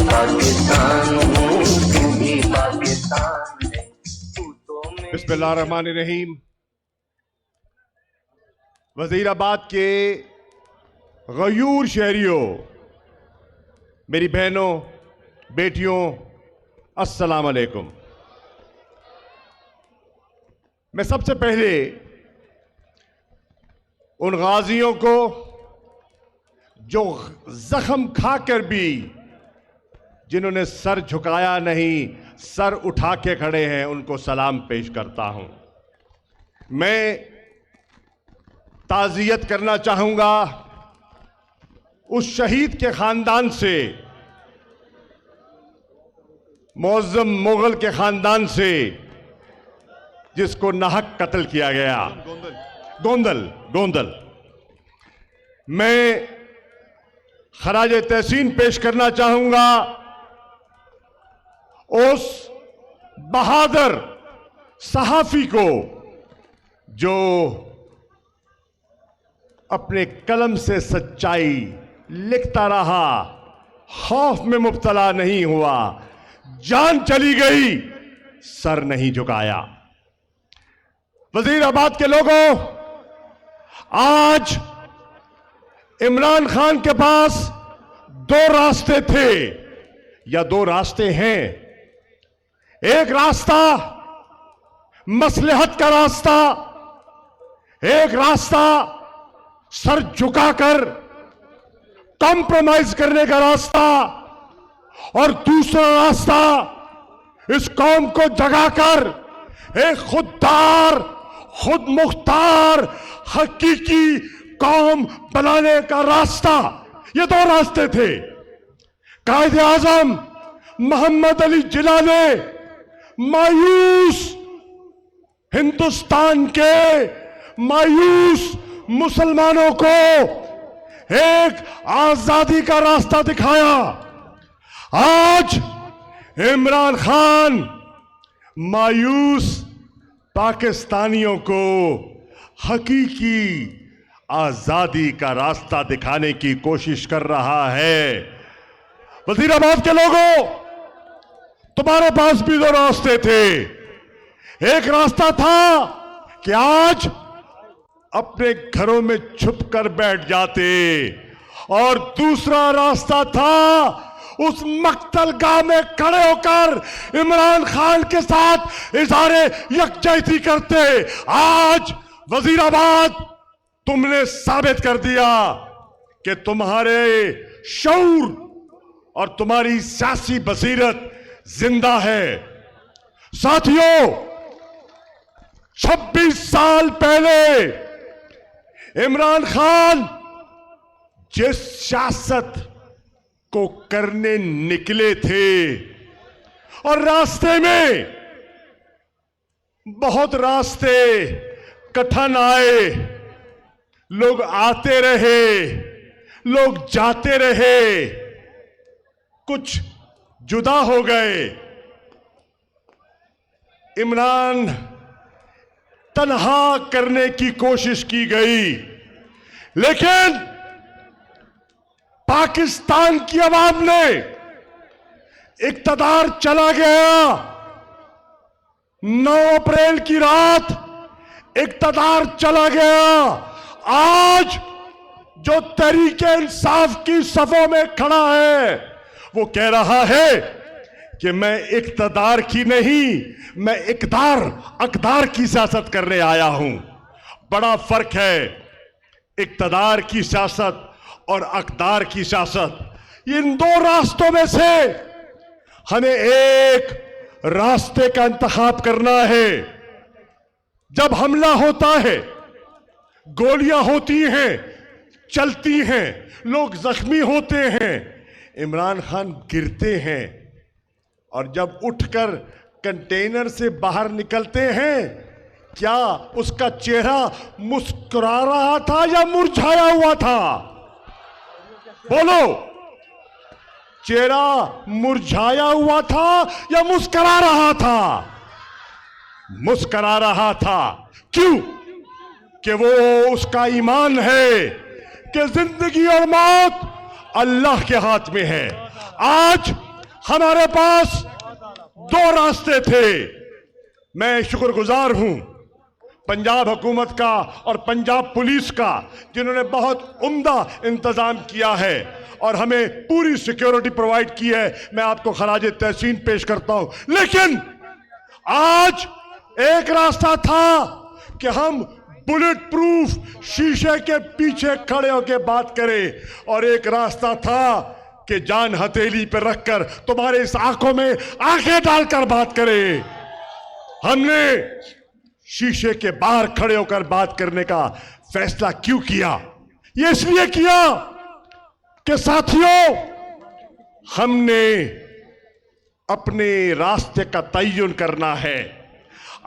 पाकिस्तान हूँ, तू भी पाकिस्तान है। बिस्मिल्लाहिर्रहमानिर्रहीम। वजीराबाद के गयूर शहरियों, मेरी बहनों, बेटियों, अस्सलाम वालेकुम। मैं सबसे पहले उन गाजियों को जो जख्म खाकर भी जिन्होंने सर झुकाया नहीं, सर उठा के खड़े हैं, उनको सलाम पेश करता हूं। मैं ताज़ियत करना चाहूंगा उस शहीद के खानदान से, मुअज़्ज़म मुगल के खानदान से, जिसको नाहक कत्ल किया गया। गोंदल। मैं खराज तहसीन पेश करना चाहूंगा उस बहादुर सहाफी को जो अपने कलम से सच्चाई लिखता रहा, खौफ में मुब्तला नहीं हुआ, जान चली गई, सर नहीं झुकाया। वजीराबाद के लोगों, आज इमरान खान के पास दो रास्ते थे या दो रास्ते हैं। एक रास्ता मसलहत का रास्ता, एक रास्ता सर झुकाकर कॉम्प्रोमाइज करने का रास्ता, और दूसरा रास्ता इस कौम को जगाकर एक खुददार, खुद मुख्तार, हकीकी कौम बनाने का रास्ता। ये दो रास्ते थे। कायदे आजम मोहम्मद अली जिन्ना ने मायूस हिंदुस्तान के मायूस मुसलमानों को एक आजादी का रास्ता दिखाया। आज इमरान खान मायूस पाकिस्तानियों को हकीकी आजादी का रास्ता दिखाने की कोशिश कर रहा है। वजीराबाद के लोगों, तुम्हारे पास भी दो रास्ते थे। एक रास्ता था कि आज अपने घरों में छुप कर बैठ जाते, और दूसरा रास्ता था उस मक्तलगाह में खड़े होकर इमरान खान के साथ इज़हारे यकजहती करते। आज वजीराबाद, तुमने साबित कर दिया कि तुम्हारे शऊर और तुम्हारी सियासी बसीरत जिंदा है। साथियों, 26 साल पहले इमरान खान जिस सियासत को करने निकले थे, और रास्ते में बहुत रास्ते कठिन आए, लोग आते रहे, लोग जाते रहे, कुछ जुदा हो गए। इमरान तन्हा करने की कोशिश की गई, लेकिन पाकिस्तान की आवाम ने इक्तदार चला गया। 9 अप्रैल की रात इक्तदार चला गया। आज जो तहरीके इंसाफ की सफों में खड़ा है, वो कह रहा है कि मैं इक्तदार की नहीं, मैं अकदार की सियासत करने आया हूं। बड़ा फर्क है इक्तदार की सियासत और अकदार की सियासत। इन दो रास्तों में से हमें एक रास्ते का इंतखाब करना है। जब हमला होता है, गोलियां होती हैं, चलती हैं, लोग जख्मी होते हैं, इमरान खान गिरते हैं, और जब उठकर कंटेनर से बाहर निकलते हैं, क्या उसका चेहरा मुस्कुरा रहा था या मुरझाया हुआ था? बोलो, चेहरा मुरझाया हुआ था या मुस्कुरा रहा था? मुस्कुरा रहा था। क्यों? कि वो उसका ईमान है कि जिंदगी और मौत अल्लाह के हाथ में है। आज हमारे पास दो रास्ते थे। मैं शुक्रगुजार हूं पंजाब हुकूमत का और पंजाब पुलिस का, जिन्होंने बहुत उम्दा इंतजाम किया है और हमें पूरी सिक्योरिटी प्रोवाइड की है। मैं आपको खराज तहसीन पेश करता हूं। लेकिन आज एक रास्ता था कि हम बुलेट प्रूफ शीशे के पीछे खड़े होकर बात करें, और एक रास्ता था कि जान हथेली पर रखकर तुम्हारे इस आंखों में आंखें डालकर बात करें। हमने शीशे के बाहर खड़े होकर बात करने का फैसला क्यों किया? ये इसलिए किया कि साथियों, हमने अपने रास्ते का तयन करना है।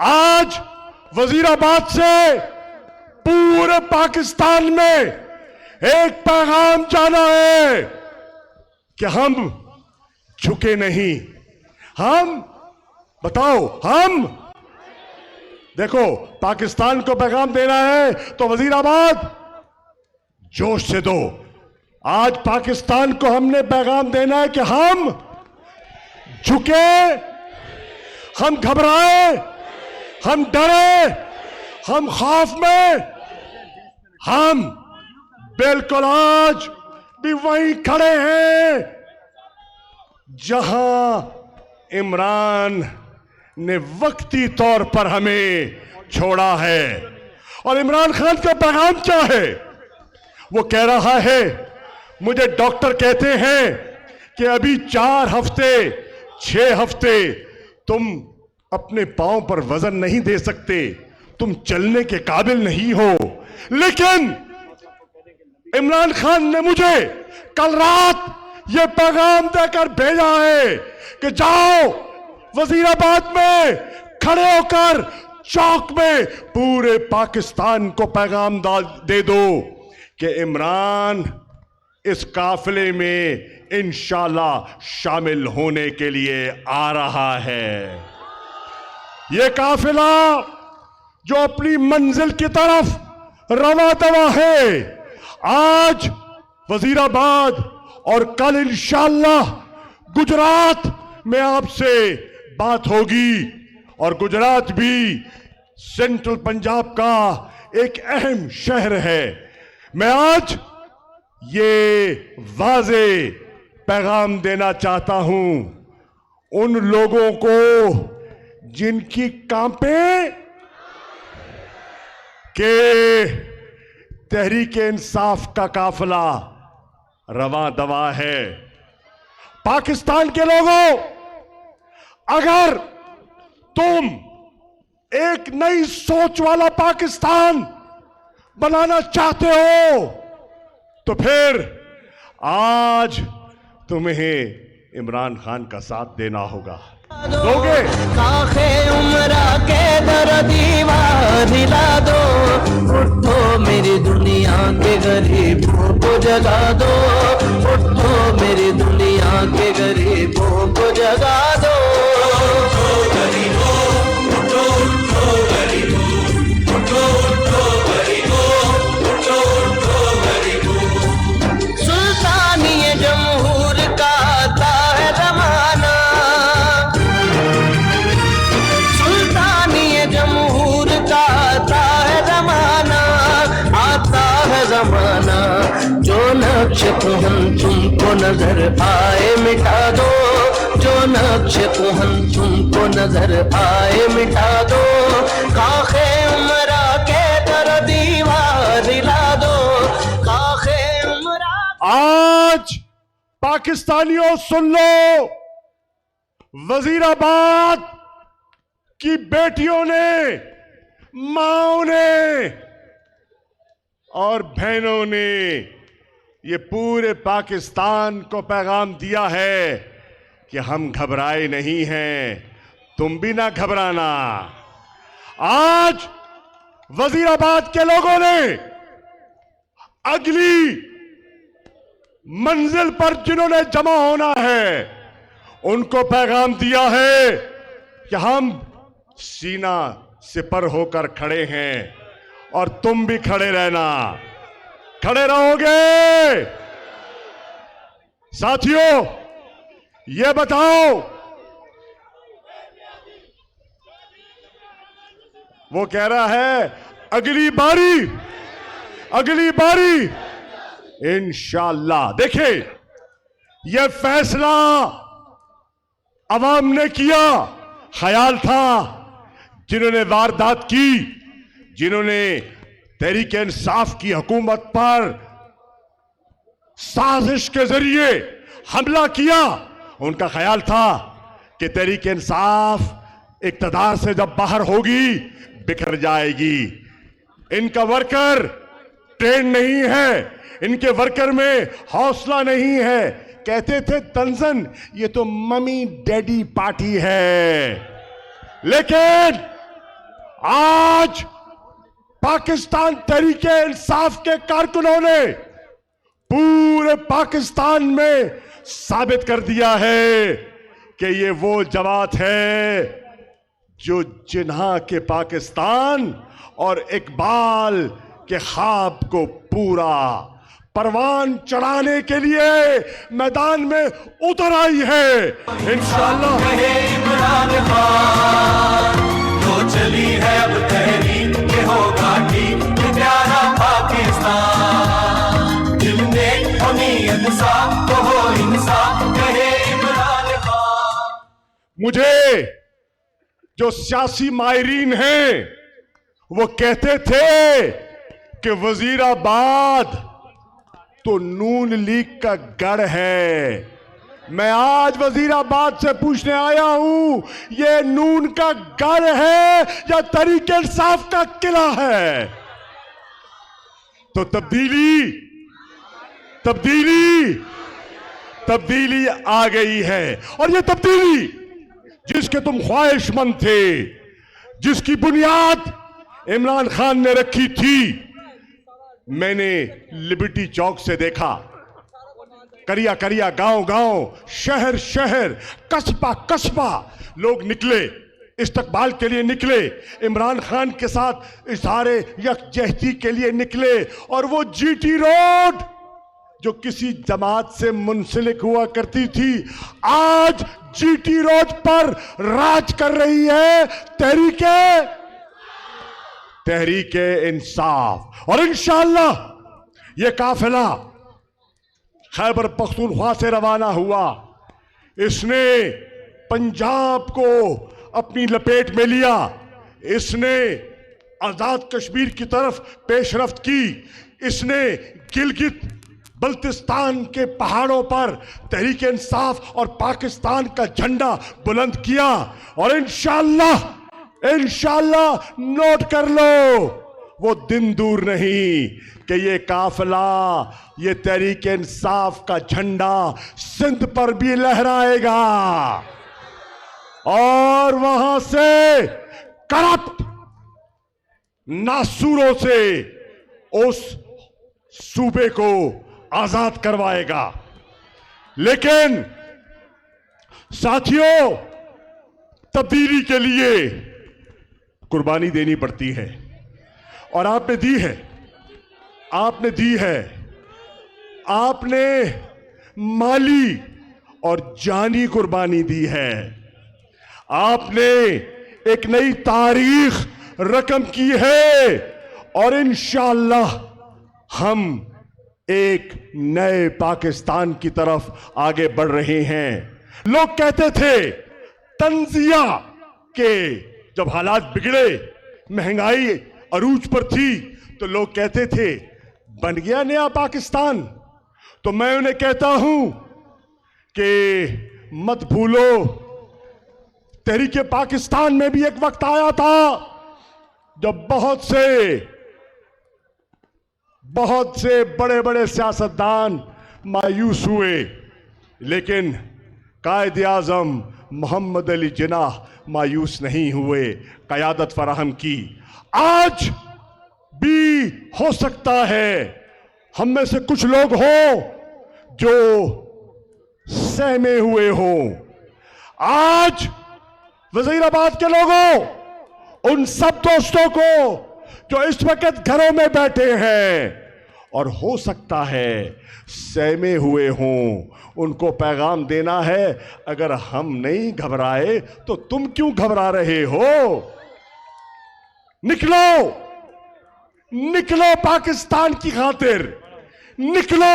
आज वजीराबाद से पूरे पाकिस्तान में एक पैगाम जाना है कि हम झुके नहीं। हम बताओ, हम देखो, पाकिस्तान को पैगाम देना है तो वजीराबाद जोश से दो। आज पाकिस्तान को हमने पैगाम देना है कि हम झुके, हम घबराए, हम डरे, हम खौफ में, हम बिल्कुल आज भी वहीं खड़े हैं जहां इमरान ने वक्ती तौर पर हमें छोड़ा है। और इमरान खान का पैगाम क्या है? वो कह रहा है, मुझे डॉक्टर कहते हैं कि अभी 4 हफ्ते 6 हफ्ते तुम अपने पांव पर वजन नहीं दे सकते, तुम चलने के काबिल नहीं हो। लेकिन इमरान खान ने मुझे कल रात यह पैगाम देकर भेजा है कि जाओ वजीराबाद में खड़े होकर चौक में पूरे पाकिस्तान को पैगाम दे दो कि इमरान इस काफिले में इंशाल्लाह शामिल होने के लिए आ रहा है। यह काफिला जो अपनी मंजिल की तरफ रवा दवा है, आज वजीराबाद और कल इंशाल्लाह गुजरात में आपसे बात होगी। और गुजरात भी सेंट्रल पंजाब का एक अहम शहर है। मैं आज ये वाजे पैगाम देना चाहता हूं उन लोगों को जिनकी कांपे के तहरीक इंसाफ का काफिला रवा दवा है। पाकिस्तान के लोगों, अगर तुम एक नई सोच वाला पाकिस्तान बनाना चाहते हो तो फिर आज तुम्हें इमरान खान का साथ देना होगा। दोगे? काखे उमरा के दर दीवार हिला दो, उठो मेरी दुनिया के गरीबों को जगा दो, उठो मेरी दुनिया के गरीबों को जगा दो। सुल्तानिए जमहूर का आता है जमाना, सुल्तानिए जमहूर का आता है जमाना, आता है जमाना। जो नक्श कुहन तुमको नजर आए मिटा दो, जो नक्श कुहन तुमको नजर आए मिटा दो। काखे उमरा के दर दीवार हिला दो, काखे उमरा। आज पाकिस्तानियों सुन लो, वजीराबाद की बेटियों ने, माओं ने और बहनों ने ये पूरे पाकिस्तान को पैगाम दिया है कि हम घबराए नहीं हैं, तुम भी ना घबराना। आज वजीराबाद के लोगों ने अगली मंजिल पर जिन्होंने जमा होना है उनको पैगाम दिया है कि हम सीना सिपर होकर खड़े हैं और तुम भी खड़े रहना। खड़े रहोगे? साथियों, ये बताओ, वो कह रहा है अगली बारी इंशाअल्लाह। देखिए, यह फैसला अवाम ने किया। ख्याल था जिन्होंने वारदात की, जिन्होंने तहरीक इंसाफ की हुकूमत पर साजिश के जरिए हमला किया, उनका ख्याल था कि तहरीक इंसाफ इक्तदार से जब बाहर होगी बिखर जाएगी। इनका वर्कर ट्रेन नहीं है, इनके वर्कर में हौसला नहीं है। कहते थे तंजन ये तो मम्मी डैडी पार्टी है। लेकिन आज पाकिस्तान तहरीक इंसाफ के कारकुनों ने पूरे पाकिस्तान में साबित कर दिया है कि ये वो जमात है जो जिन्हा के पाकिस्तान और इकबाल के ख्वाब को पूरा परवान चढ़ाने के लिए मैदान में उतर आई है। इंशाअल्लाह इमरान खान तो चली है अब तहरीक के होगा ठीक, प्यारा पाकिस्तान दिल में हो नीयत साफ तो हो इंसाफ, कहे इमरान खान। मुझे जो सियासी माहिरीन हैं वो कहते थे कि वजीराबाद तो नून लीग का गढ़ है। मैं आज वजीराबाद से पूछने आया हूं, ये नून का गढ़ है या तहरीक इंसाफ का किला है? तो तब्दीली आ गई है। और ये तब्दीली जिसके तुम ख्वाहिशमंद थे, जिसकी बुनियाद इमरान खान ने रखी थी, मैंने लिबर्टी चौक से देखा, करिया करिया, गांव गांव, शहर शहर, कस्बा कस्बा लोग निकले, इस्तकबाल के लिए निकले, इमरान खान के साथ इज़हारे यकजहती के लिए निकले। और वो जीटी रोड जो किसी जमात से मुंसलिक हुआ करती थी, आज जीटी रोड पर राज कर रही है तहरीक इंसाफ। और इंशाअल्लाह ये काफिला खैबर पख्तूनख्वा से रवाना हुआ, इसने पंजाब को अपनी लपेट में लिया, इसने आजाद कश्मीर की तरफ पेशरफ्त की, इसने गिलगित बल्तिस्तान के पहाड़ों पर तहरीक इंसाफ और पाकिस्तान का झंडा बुलंद किया। और इंशाअल्लाह नोट कर लो, वो दिन दूर नहीं कि ये काफिला, ये तहरीक इंसाफ का झंडा सिंध पर भी लहराएगा और वहां से करप्ट नासूरों से उस सूबे को आजाद करवाएगा। लेकिन साथियों, तब्दीली के लिए कुर्बानी देनी पड़ती है और आपने दी है, आपने माली और जानी कुर्बानी दी है, आपने एक नई तारीख रकम की है और इंशाअल्लाह हम एक नए पाकिस्तान की तरफ आगे बढ़ रहे हैं। लोग कहते थे तंजिया के जब हालात बिगड़े, महंगाई अरूज पर थी, तो लोग कहते थे बन गया नया पाकिस्तान। तो मैं उन्हें कहता हूं कि मत भूलो, तहरीक पाकिस्तान में भी एक वक्त आया था जब बहुत से बड़े बड़े सियासतदान मायूस हुए, लेकिन कायद आज़म मोहम्मद अली जिन्नाह मायूस नहीं हुए, क़यादत फराहम की। आज भी हो सकता है हम में से कुछ लोग हों जो सहमे हुए हों। आज वजीराबाद के लोगों, उन सब दोस्तों को जो इस वक्त घरों में बैठे हैं, और हो सकता है सहमे हुए हों, उनको पैगाम देना है, अगर हम नहीं घबराए तो तुम क्यों घबरा रहे हो? निकलो, निकलो पाकिस्तान की खातिर, निकलो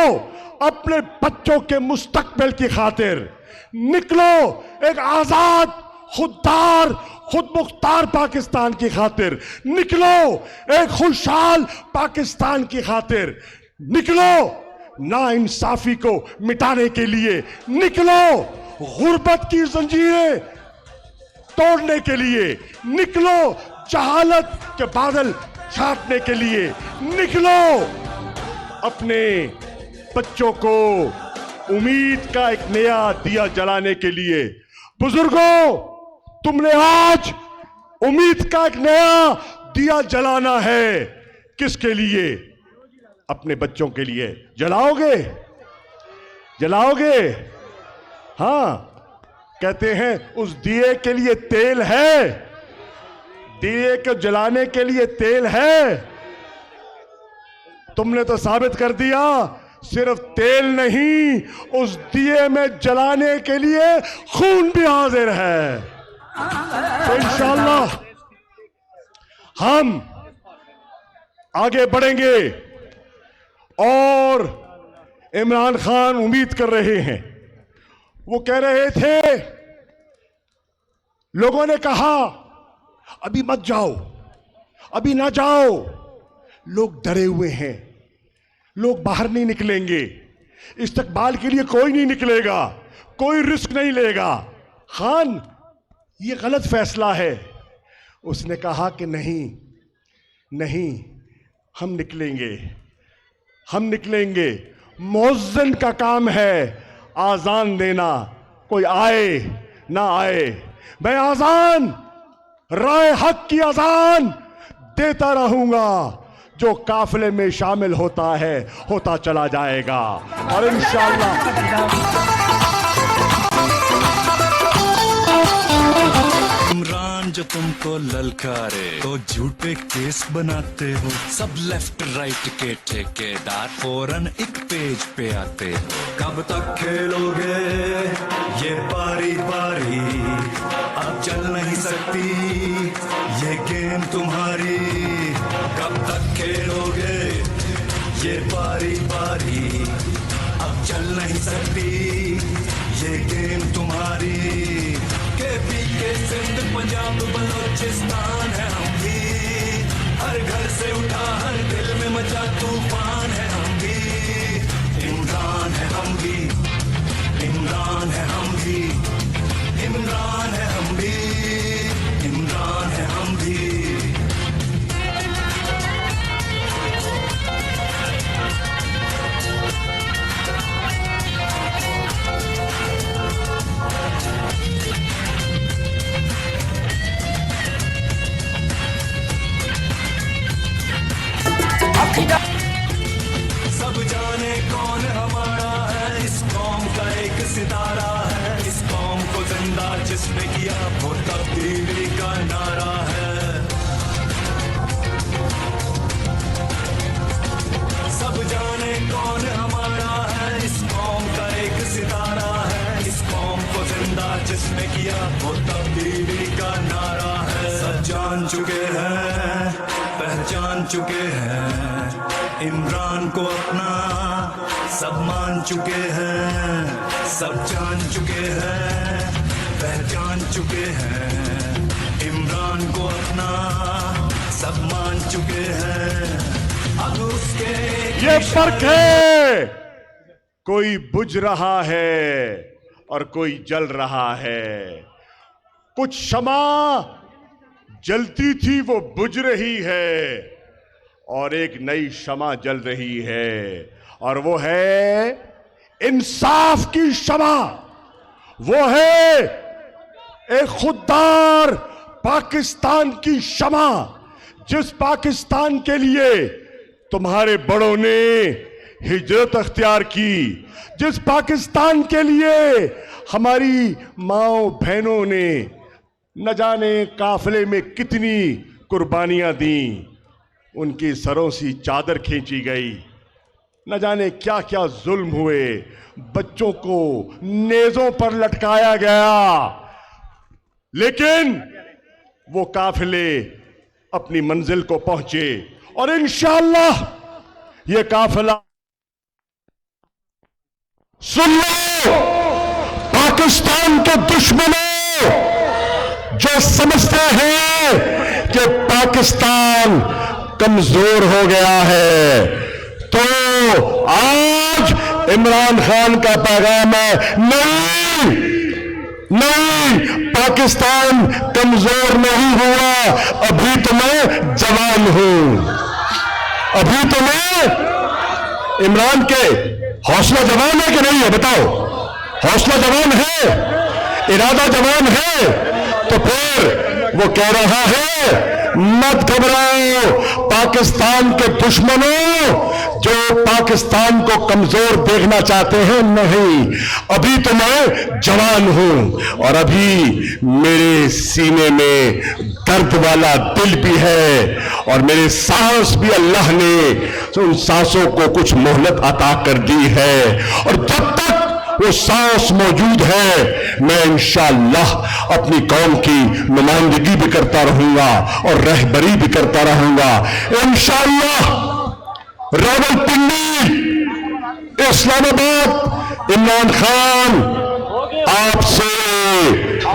अपने बच्चों के मुस्तकबिल की खातिर, निकलो एक आजाद, खुददार, खुद मुख्तार पाकिस्तान की खातिर, निकलो एक खुशहाल पाकिस्तान की खातिर, निकलो ना इंसाफी को मिटाने के लिए, निकलो गुर्बत की जंजीरें तोड़ने के लिए, निकलो जहालत के बादल छाटने के लिए, निकलो अपने बच्चों को उम्मीद का एक नया दिया जलाने के लिए। बुजुर्गों, तुमने आज उम्मीद का एक नया दिया जलाना है। किसके लिए? अपने बच्चों के लिए। जलाओगे? जलाओगे? हां, कहते हैं उस दिए के लिए तेल है, दिए को जलाने के लिए तेल है। तुमने तो साबित कर दिया सिर्फ तेल नहीं, उस दिए में जलाने के लिए खून भी हाजिर है। तो इंशाअल्लाह हम आगे बढ़ेंगे और इमरान खान उम्मीद कर रहे हैं। वो कह रहे थे, लोगों ने कहा अभी मत जाओ, अभी ना जाओ। लोग डरे हुए हैं, लोग बाहर नहीं निकलेंगे, इस्तकबाल के लिए कोई नहीं निकलेगा, कोई रिस्क नहीं लेगा। खान, ये गलत फैसला है। उसने कहा कि नहीं नहीं, हम निकलेंगे, हम निकलेंगे। मुअज्जिन का काम है आजान देना, कोई आए ना आए। मैं आजान, राय हक की आजान देता रहूंगा। जो काफिले में शामिल होता है होता चला जाएगा और इंशाअल्लाह। इमरान जो तुमको ललकारे तो झूठे केस बनाते हो, सब लेफ्ट राइट के ठेकेदार फौरन एक पेज पे आते हो। कब तक खेलोगे ये बारी बारी, अब चल नहीं सकती ये गेम तुम्हारी। कब तक खेलोगे ये बारी बारी, अब चल नहीं सकती ये गेम तुम्हारी। केपी के सिंध पंजाब बलोचिस्तान है हम भी, हर घर से उठा हर दिल में मचा तूफान है हम भी। इमरान है हम भी, इमरान है हम भी, इमरान है हम भी, इमरान है हम भी। सब जाने कौन हमारा है, इस कौम का एक सितारा है। इस कौम को जिंदा जिसने किया वो तब्दीली का नारा है। सब जाने कौन हमारा है, इस कौम का एक सितारा है। इस कौम को जिंदा जिसने किया वो तब्दीली का नारा है। सब जान चुके हैं, पहचान चुके हैं इमरान को अपना, सब मान चुके हैं, सब जान चुके हैं, पहचान चुके हैं इमरान को अपना, सब मान चुके हैं। अब उसके ये फर्क है, कोई बुझ रहा है और कोई जल रहा है। कुछ शमा जलती थी वो बुझ रही है और एक नई शमा जल रही है, और वो है इंसाफ की शमा। वो है एक खुददार पाकिस्तान की शमा, जिस पाकिस्तान के लिए तुम्हारे बड़ों ने हिजरत अख्तियार की, जिस पाकिस्तान के लिए हमारी माओ बहनों ने न जाने काफिले में कितनी कुर्बानियां दी, उनकी सरों से चादर खींची गई, न जाने क्या क्या जुल्म हुए, बच्चों को नेजों पर लटकाया गया, लेकिन वो काफिले अपनी मंजिल को पहुंचे और इंशाअल्लाह ये काफिला, सुन लो पाकिस्तान के दुश्मनों जो समझते हैं कि पाकिस्तान कमजोर हो गया है, तो आज इमरान खान का पैगाम है, नहीं नहीं, पाकिस्तान कमजोर नहीं हुआ, अभी तो मैं जवान हूं, अभी तो मैं। इमरान के हौसला जवान है कि नहीं है, बताओ? हौसला जवान है, इरादा जवान है, तो फिर वो कह रहा है मत घबराओ पाकिस्तान के दुश्मनों जो पाकिस्तान को कमजोर देखना चाहते हैं, नहीं, अभी तो मैं जवान हूं और अभी मेरे सीने में दर्द वाला दिल भी है और मेरे सांस भी अल्लाह ने उन सांसों को कुछ मोहलत अता कर दी है, और जब तक वो सांस मौजूद है मैं इंशाअल्लाह अपनी कौम की नुमाइंदगी भी करता रहूंगा और रहबरी भी करता रहूंगा इंशाअल्लाह। रावलपिंडी, इस्लामाबाद, इमरान खान आपसे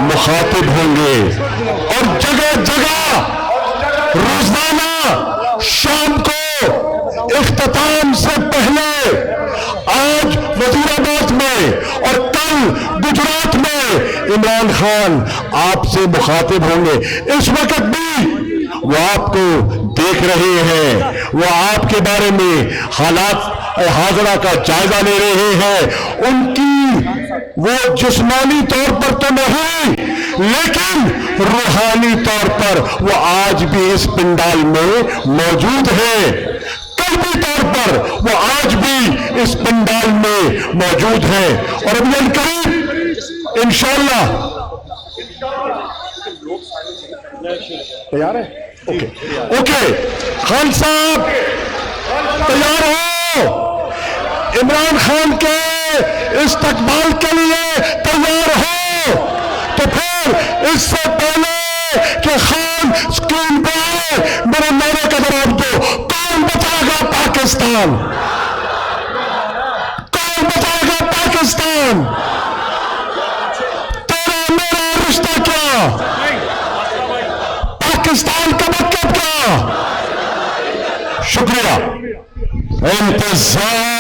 मुखातिब होंगे और जगह जगह रोजाना शाम को इख्तिताम से पहले आज वजीराबाद में और कल गुजरात में इमरान खान आपसे मुखातिब होंगे। इस वक्त भी वो आपको देख रहे हैं, वो आपके बारे में हालात हाजरा का जायजा ले रहे हैं। उनकी वो जिस्मानी तौर पर तो नहीं, लेकिन रूहानी तौर पर वो आज भी इस पंडाल में मौजूद है, कल्बी तौर पर वो आज भी इस पंडाल में मौजूद है। और अभी करीब इंशाअल्लाह तैयार है? ओके ओके, खान साहब तैयार हो? इमरान खान के इस्तकबाल के लिए तैयार हो? तो फिर इससे पहले कि खान स्क्रीन पर मेरे नारे का जवाब दो, कौन बचाएगा पाकिस्तान? कौन बचाएगा पाकिस्तान? तेरा मेरा रिश्ता क्या? पाकिस्तान का मतलब क्या? शुक्रिया, इंतजार